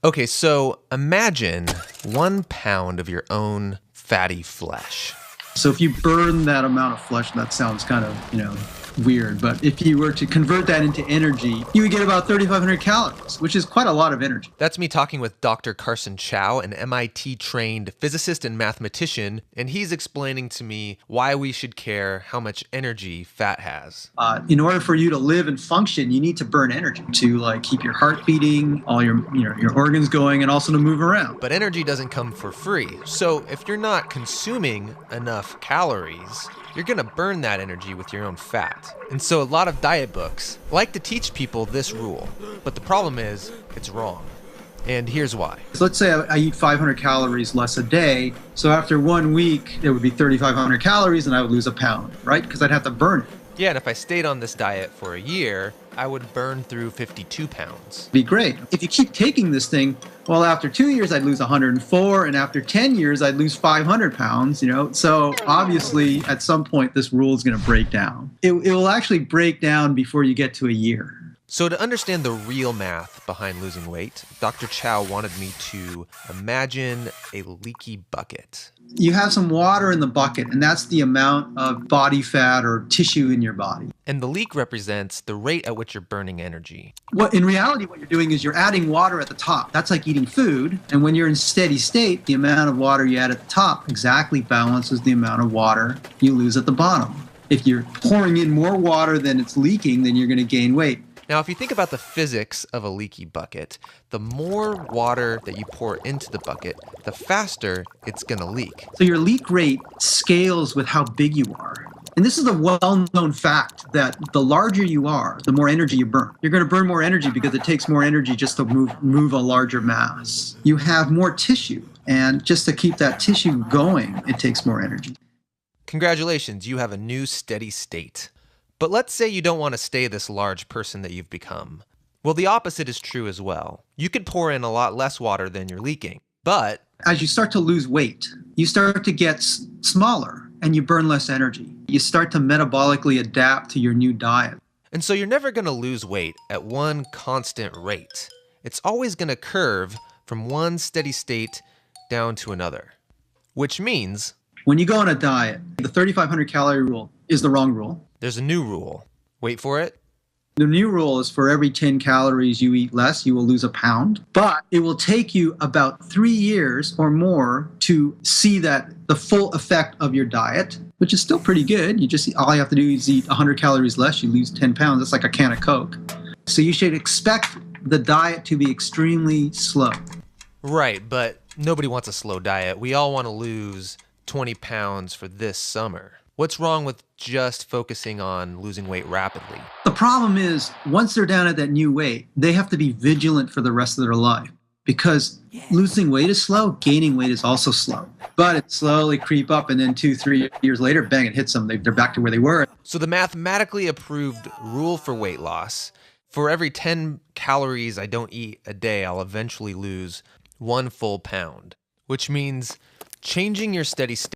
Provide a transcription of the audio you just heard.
Okay, so imagine 1 pound of your own fatty flesh. So if you burn that amount of flesh, that sounds kind of, weird. But if you were to convert that into energy, you would get about 3,500 calories, which is quite a lot of energy. That's me talking with Dr. Carson Chow, an MIT-trained physicist and mathematician, and he's explaining to me why we should care how much energy fat has. In order for you to live and function, you need to burn energy to keep your heart beating, all your organs going, and also to move around. But energy doesn't come for free. So if you're not consuming enough calories, you're going to burn that energy with your own fat. And so a lot of diet books like to teach people this rule. But the problem is, it's wrong. And here's why. So let's say I eat 500 calories less a day. So after 1 week, it would be 3,500 calories and I would lose a pound, right? Because I'd have to burn it. Yeah, and if I stayed on this diet for a year, I would burn through 52 pounds. Be great. If you keep taking this thing, well, after 2 years, I'd lose 104, and after 10 years, I'd lose 500 pounds, So obviously, at some point, this rule is going to break down. It will actually break down before you get to a year. So to understand the real math behind losing weight, Dr. Chow wanted me to imagine a leaky bucket. You have some water in the bucket, and that's the amount of body fat or tissue in your body. And the leak represents the rate at which you're burning energy. In reality, what you're doing is you're adding water at the top. That's like eating food. And when you're in steady state, the amount of water you add at the top exactly balances the amount of water you lose at the bottom. If you're pouring in more water than it's leaking, then you're going to gain weight. Now, if you think about the physics of a leaky bucket, the more water that you pour into the bucket, the faster it's going to leak. So your leak rate scales with how big you are. And this is a well-known fact that the larger you are, the more energy you burn. You're going to burn more energy because it takes more energy just to move a larger mass. You have more tissue, and just to keep that tissue going, it takes more energy. Congratulations, you have a new steady state. But let's say you don't want to stay this large person that you've become. Well, the opposite is true as well. You could pour in a lot less water than you're leaking, but as you start to lose weight, you start to get smaller and you burn less energy. You start to metabolically adapt to your new diet. And so you're never going to lose weight at one constant rate. It's always going to curve from one steady state down to another, which means when you go on a diet, the 3,500 calorie rule is the wrong rule. There's a new rule. Wait for it. The new rule is for every 10 calories you eat less, you will lose a pound. But it will take you about 3 years or more to see the full effect of your diet, which is still pretty good. All you have to do is eat 100 calories less, you lose 10 pounds. That's like a can of Coke. So you should expect the diet to be extremely slow. Right, but nobody wants a slow diet. We all want to lose 20 pounds for this summer. What's wrong with just focusing on losing weight rapidly? The problem is, once they're down at that new weight, they have to be vigilant for the rest of their life. Because losing weight is slow, gaining weight is also slow. But it slowly creep up, and then 2-3 years later, bang, it hits them. They're back to where they were. So the mathematically approved rule for weight loss, for every 10 calories I don't eat a day, I'll eventually lose 1 full pound. Which means changing your steady state